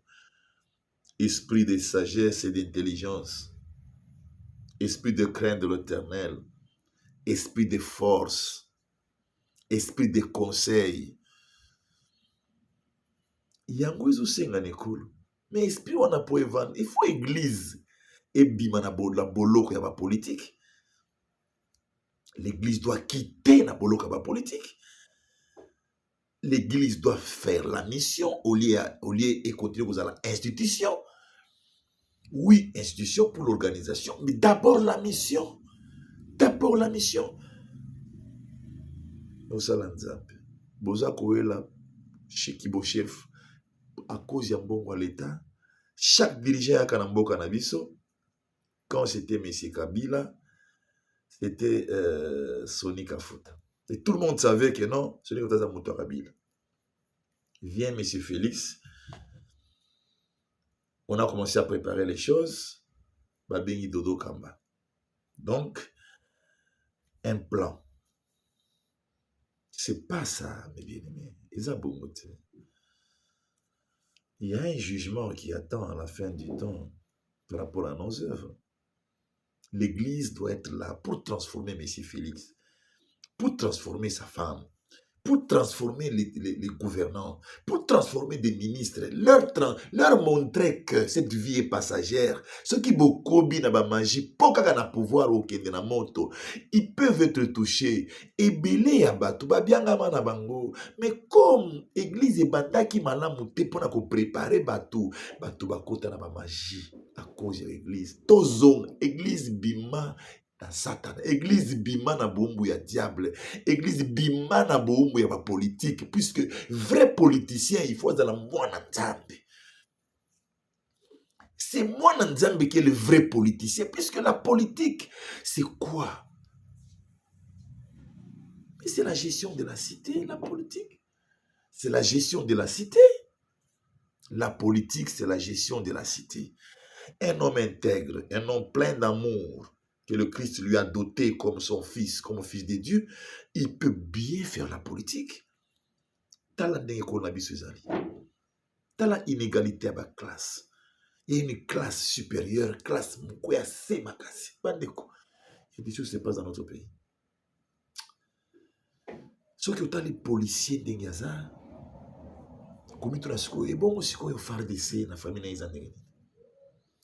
Esprit de sagesse et d'intelligence. Esprit de crainte de l'Éternel. Esprit de force. Esprit de conseil. Yango ezosenga nekolo. Mais esprit wana po evanda. Il faut église. Ebima na boloko ya ba politique. L'église doit quitter na boloko ya ba politique. L'église doit faire la mission au lieu et continuer vous à l'institution. Oui, institution pour l'organisation, mais d'abord la mission. D'abord la mission. Nous allons nzambe. Boza koela chez Kibochef à cause ya mbongo à l'État. Chaque dirigeant ya kanamboka na biso. Quand c'était M. Kabila, c'était Soni Kafuta. Et tout le monde savait que non, Soni Kafuta c'est Mouto Kabila. Vient M. Félix. On a commencé à préparer les choses. Babengi Dodo Kamba. Donc, un plan. C'est pas ça, mes bien-aimés. Il y a un jugement qui attend à la fin du temps par rapport à nos œuvres. L'Église doit être là pour transformer M. Félix, pour transformer sa femme, pour transformer les gouvernants, pour transformer des ministres, leur montrer que cette vie est passagère. Ceux qui beaucoup na ba magie, poka na pouvoir au kende na moto, ils peuvent être touchés. Et belé ya batu ba bianga na bango. Mais comme église e bandaki malamu te pona ko préparer batu ba kota na ba magie à cause de l'église. Tozong église bima na Satan, église bima na bombu ya diable, église bima na bombu ya ba politique, puisque vrai politicien il faut dans la mwana nzambe. C'est mwana nzambe qui est le vrai politicien, puisque la politique c'est quoi? Mais c'est la gestion de la cité, la politique. C'est la gestion de la cité. La politique c'est la gestion de la cité. Un homme intègre, un homme plein d'amour que le Christ lui a doté comme son fils, comme fils de Dieu, il peut bien faire la politique. T'as la inégalité à ma classe. Il y a une classe supérieure, classe moukoya semakasi. Bandeko. Il y a des choses qui se passent dans notre pays. Ceux qui ont les policiers d'Engaza, comme ils ont et bon aussi quand ils font des na famille naïzane.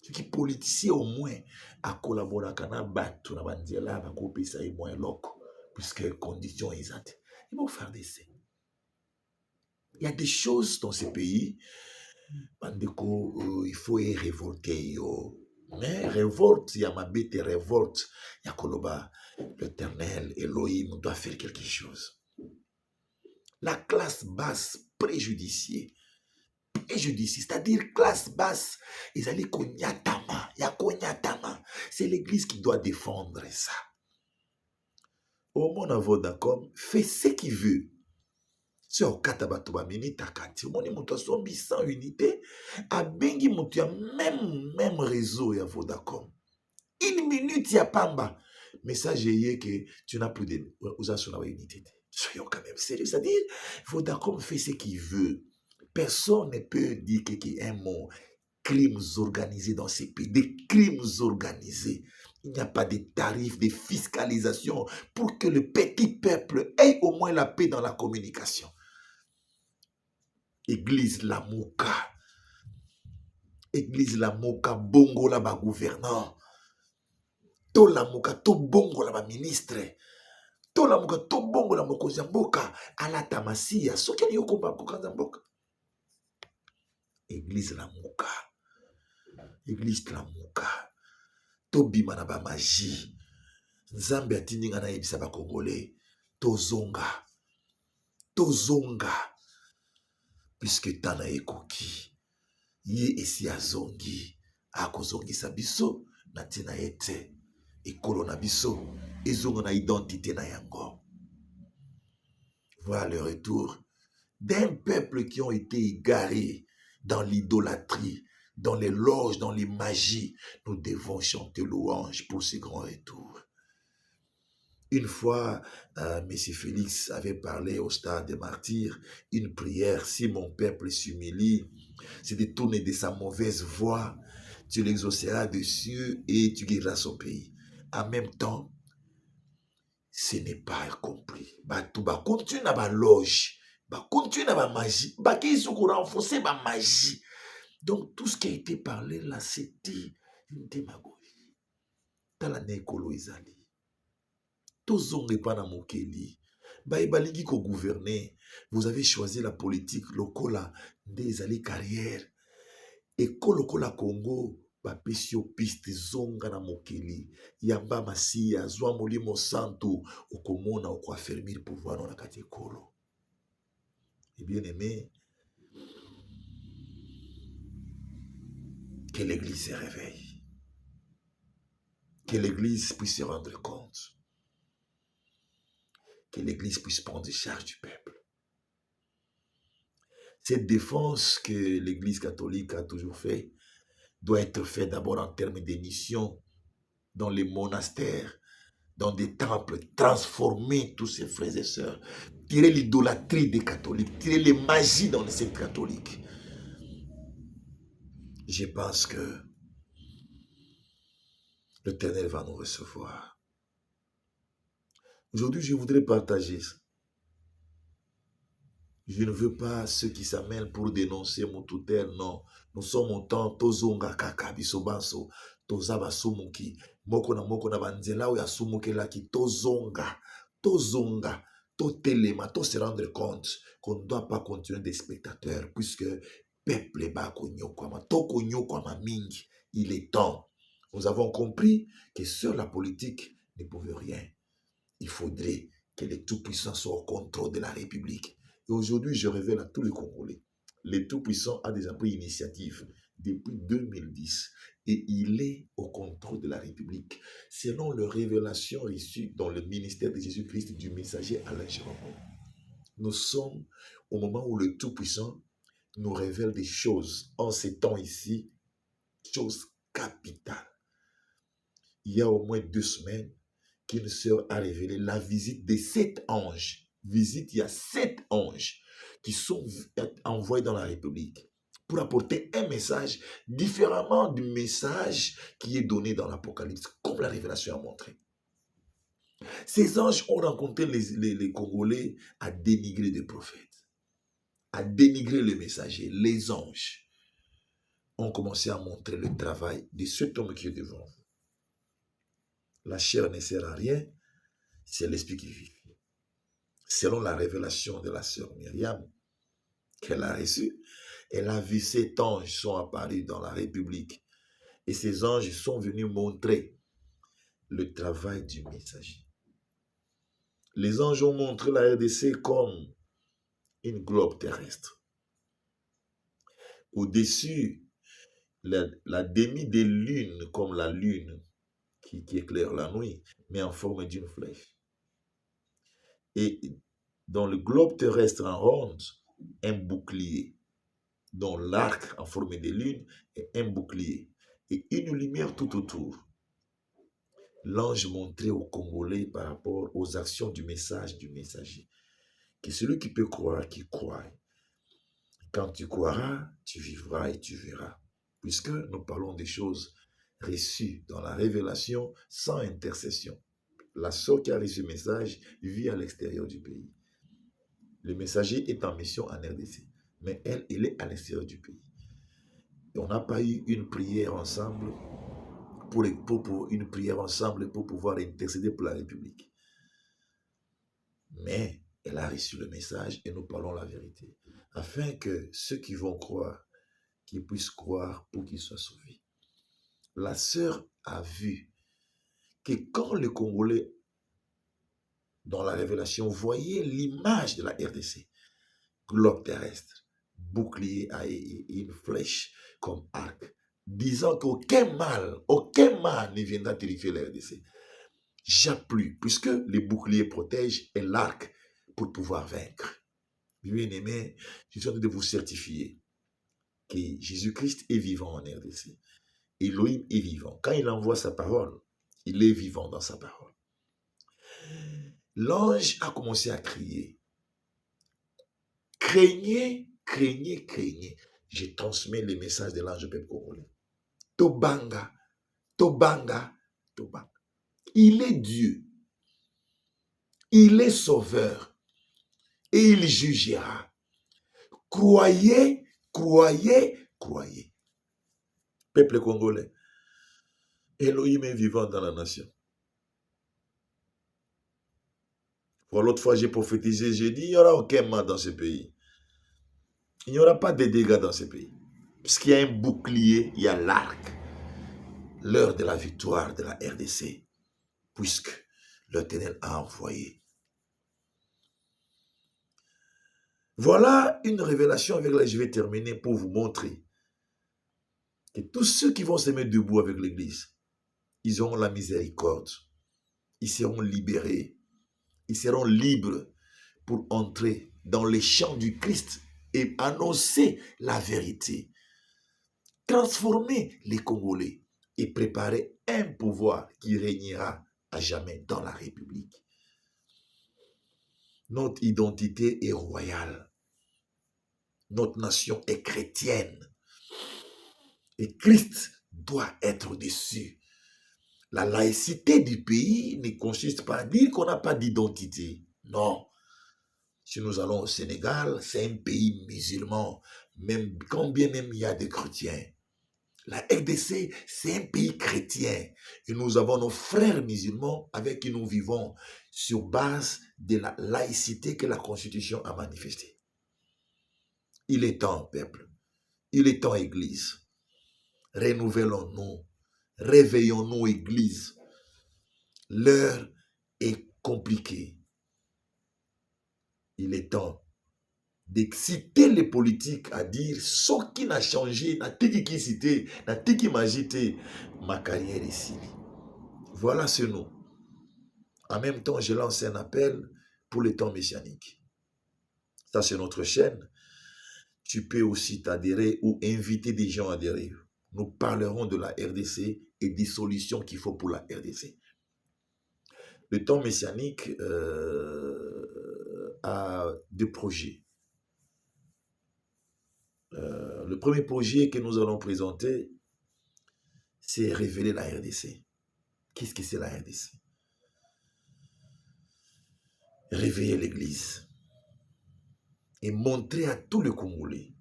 Ceux qui politiciens au moins à collaborer avec un bateau na bandiela va couper ça et moins loco puisque conditions exactes. Ils vont faire des essais. Il y a des choses dans ces pays, bandeko, il faut y révolter yo. Mais révolte, Yamabete révolte, Yakoloba, l'Éternel, Elohim doit faire quelque chose. La classe basse préjudiciée, c'est-à-dire classe basse, ils allaient konyatama, yakonyatama. C'est l'église qui doit défendre ça. Au mon Vodacom, fait ce qu'il veut. Si au Katabatoba mini takati, mon moto sombi sans unité, a bengi moto même réseau ya Vodacom. Une minute ya pamba. Message est que tu n'as plus de unité. Soyons quand même sérieux, c'est-à-dire Vodacom fait ce qu'il veut. Personne ne peut dire qu'il y a un mot crimes organisés dans ces pays, des crimes organisés. Il n'y a pas de tarifs, de fiscalisation pour que le petit peuple ait au moins la paix dans la communication. Église Lamouka. Église Lamouka, bongo la ba gouverneur. To Lamouka, to bongo la ba ministre. To Lamouka, to bongo la mokozi mboka. Ala tamasiya, soki ni yoko ba kokanza mboka. Église Lamouka. Église Lamouka. Tobima na ba magie. Nzambe atindi nga na yebisa ba Congolais. Tozonga. Tozonga. Puisque tana ekoki. Ye esi azongi. Akozongisa biso. Na tina ete. Ekolo na biso. Ezonga na identité na yango. Voilà le retour d'un peuple qui ont été égarés dans l'idolâtrie, dans les loges, dans les magies. Nous devons chanter louange pour ce grand retour. Une fois, M. Félix avait parlé au stade des martyrs, une prière, si mon peuple s'humilie, se détourne de sa mauvaise voie, tu l'exauceras des cieux et tu guériras son pays. En même temps, ce n'est pas accompli. Tout va continuer à la loge, continuer à la magie, qu'ils ont renforcé la magie. Donc tout ce qui a été parlé là, c'était une démagogie. Dans la nécolo izali. Tozonge pa na mokeli. Balingi ko gouverner. Vous avez choisi la politique lokola des allées carrière. Et lokola Congo, bapesio piste zonga na mokeli. Yamba masia, zwa molimo santo, okomona oko affermir pouvoir na kati ekolo. Et bien aimé, que l'église se réveille. Que l'église puisse se rendre compte. Que l'église puisse prendre charge du peuple. Cette défense que l'église catholique a toujours fait doit être faite d'abord en termes de mission dans les monastères, dans des temples, transformer tous ces frères et sœurs, tirer l'idolâtrie des catholiques, tirer les magies dans les sectes catholiques. Je pense que l'Éternel va nous recevoir. Aujourd'hui, je voudrais partager ça. Je ne veux pas ceux qui s'amènent pour dénoncer mon tutelle, non. Nous sommes au temps, tozonga kaka bisobanso, tozaba sumuki, moko na banzela ou ya sumuki laki, tozonga, totelema, to se rendre compte qu'on ne doit pas continuer des spectateurs, puisque peuple ba konyokwama, to konyokwama mingi, il est temps. Nous avons compris que sur la politique ne pouvait rien. Il faudrait que les tout-puissants soient au contrôle de la République. Et aujourd'hui, je révèle à tous les Congolais, les tout-puissants a déjà pris initiative depuis 2010 et il est au contrôle de la République. Selon les révélations reçues dans le ministère de Jésus-Christ du messager Alain Jérôme, nous sommes au moment où le tout-puissant nous révèle des choses en ces temps ici, choses capitales. Il y a au moins 2 semaines, qu'une sœur a révélé la visite de 7 anges. Il y a 7 anges qui sont envoyés dans la République pour apporter un message différemment du message qui est donné dans l'Apocalypse, comme la révélation a montré. Ces anges ont rencontré les Congolais à dénigrer des prophètes, à dénigrer le messager. Les anges ont commencé à montrer le travail de cet homme qui est devant vous. La chair ne sert à rien, c'est l'esprit qui vit. Selon la révélation de la sœur Myriam qu'elle a reçue, elle a vu 7 anges sont apparus dans la République Et ces anges sont venus montrer le travail du messager. Les anges ont montré la RDC comme une globe terrestre. Au-dessus, la demi des lunes, comme la lune qui éclaire la nuit, mais en forme d'une flèche. Et dans le globe terrestre en ronde, un bouclier, dont l'arc en forme de lune est un bouclier, et une lumière tout autour. L'ange montrait aux Congolais par rapport aux actions du message du messager, que celui qui peut croire, qui croit. Quand tu croiras, tu vivras et tu verras. Puisque nous parlons des choses reçues dans la révélation sans intercession. La sœur qui a reçu le message vit à l'extérieur du pays. Le messager est en mission en RDC, mais elle est à l'extérieur du pays. Et on n'a pas eu une prière ensemble pour pouvoir intercéder pour la République. Mais elle a reçu le message et nous parlons la vérité. Afin que ceux qui vont croire, qu'ils puissent croire pour qu'ils soient sauvés. La sœur a vu que quand les Congolais, dans la révélation, voyaient l'image de la RDC, globe terrestre, bouclier et une flèche comme arc, disant qu'aucun mal ne viendra terrifier la RDC. J'appuie, puisque les boucliers protègent et l'arc pour pouvoir vaincre. Bien-aimés, je suis en train de vous certifier que Jésus-Christ est vivant en RDC. Elohim est vivant. Quand il envoie sa parole, il est vivant dans sa parole. L'ange a commencé à crier. Craignez, craignez, craignez. Je transmets les messages de l'ange au peuple congolais. Tobanga, Tobanga, Tobanga. Il est Dieu. Il est sauveur. Et il jugera. Croyez, croyez, croyez. Peuple congolais, Elohim est vivant dans la nation. Pour l'autre fois, j'ai prophétisé, j'ai dit, il n'y aura aucun mal dans ce pays. Il n'y aura pas de dégâts dans ce pays. Puisqu'il y a un bouclier, il y a l'arc. L'heure de la victoire de la RDC. Puisque l'Éternel a envoyé. Voilà une révélation avec laquelle je vais terminer pour vous montrer que tous ceux qui vont se mettre debout avec l'Église, ils auront la miséricorde. Ils seront libérés. Ils seront libres pour entrer dans les champs du Christ et annoncer la vérité. Transformer les Congolais et préparer un pouvoir qui régnera à jamais dans la République. Notre identité est royale. Notre nation est chrétienne. Et Christ doit être au-dessus. La laïcité du pays ne consiste pas à dire qu'on n'a pas d'identité. Non. Si nous allons au Sénégal, c'est un pays musulman, même quand bien même il y a des chrétiens. La RDC, c'est un pays chrétien. Et nous avons nos frères musulmans avec qui nous vivons sur base de la laïcité que la Constitution a manifestée. Il est temps, peuple. Il est temps, Église. Renouvelons-nous. Réveillons-nous, Église. L'heure est compliquée. Il est temps d'exciter les politiques à dire ce qui n'a changé, n'a qui cité, n'a qui m'a agité, ma carrière ici. Voilà ce nous. En même temps, je lance un appel pour les temps messianiques. Ça, c'est notre chaîne. Tu peux aussi t'adhérer ou inviter des gens à adhérer. Nous parlerons de la RDC et des solutions qu'il faut pour la RDC. Le temps messianique a deux projets. Le premier projet que nous allons présenter, c'est révéler la RDC. Qu'est-ce que c'est la RDC? Réveiller l'Église et montrer à tout le Congolais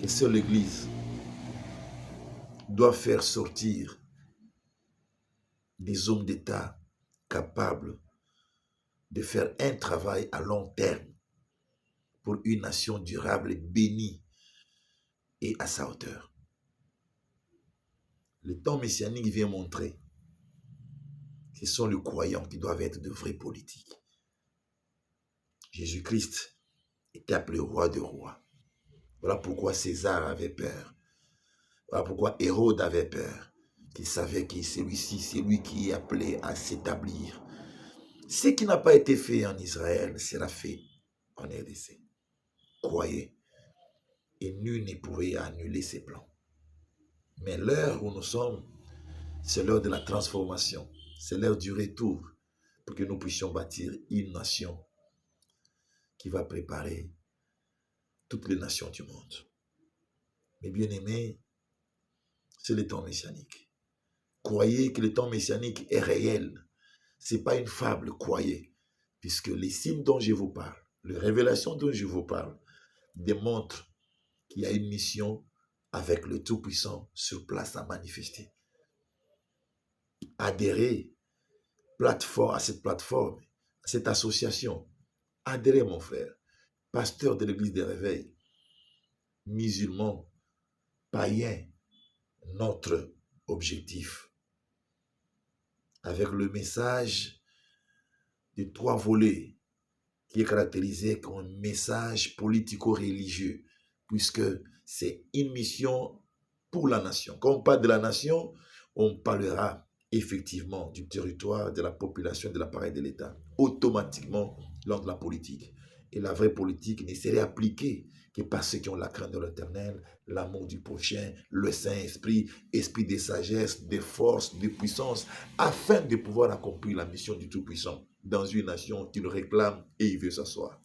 que seule l'Église doit faire sortir des hommes d'État capables de faire un travail à long terme pour une nation durable, bénie et à sa hauteur. Le temps messianique vient montrer que ce sont les croyants qui doivent être de vrais politiques. Jésus-Christ était appelé roi de rois. Voilà pourquoi César avait peur. Voilà pourquoi Hérode avait peur. Qu'il savait que celui-ci, c'est lui qui est appelé à s'établir. Ce qui n'a pas été fait en Israël sera fait en RDC. Croyez. Et nul ne pouvait annuler ses plans. Mais l'heure où nous sommes, c'est l'heure de la transformation. C'est l'heure du retour pour que nous puissions bâtir une nation qui va préparer toutes les nations du monde. Mes bien-aimés, c'est le temps messianique. Croyez que le temps messianique est réel. Ce n'est pas une fable, croyez. Puisque les signes dont je vous parle, les révélations dont je vous parle, démontrent qu'il y a une mission avec le Tout-Puissant sur place à manifester. Adhérez à cette plateforme, à cette association. Adhérez, mon frère, pasteur de l'église des réveils, musulman, païen, notre objectif, avec le message de 3 volets, qui est caractérisé comme un message politico-religieux, puisque c'est une mission pour la nation. Quand on parle de la nation, on parlera effectivement du territoire, de la population, de l'appareil de l'État, automatiquement lors de la politique. Et la vraie politique ne serait appliquée que par ceux qui ont la crainte de l'Éternel, l'amour du prochain, le Saint-Esprit, esprit de sagesse, de force, de puissance, afin de pouvoir accomplir la mission du Tout-Puissant dans une nation qui le réclame et il veut s'asseoir.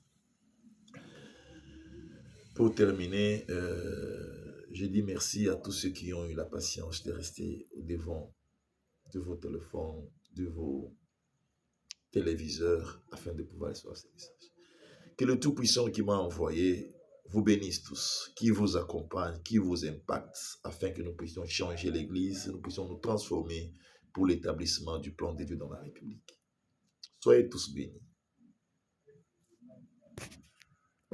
Pour terminer, je dis merci à tous ceux qui ont eu la patience de rester au devant de vos téléphones, de vos téléviseurs, afin de pouvoir recevoir ces messages. Que le Tout-Puissant qui m'a envoyé vous bénisse tous, qui vous accompagne, qui vous impacte, afin que nous puissions changer l'Église, nous puissions nous transformer pour l'établissement du plan de Dieu dans la République. Soyez tous bénis.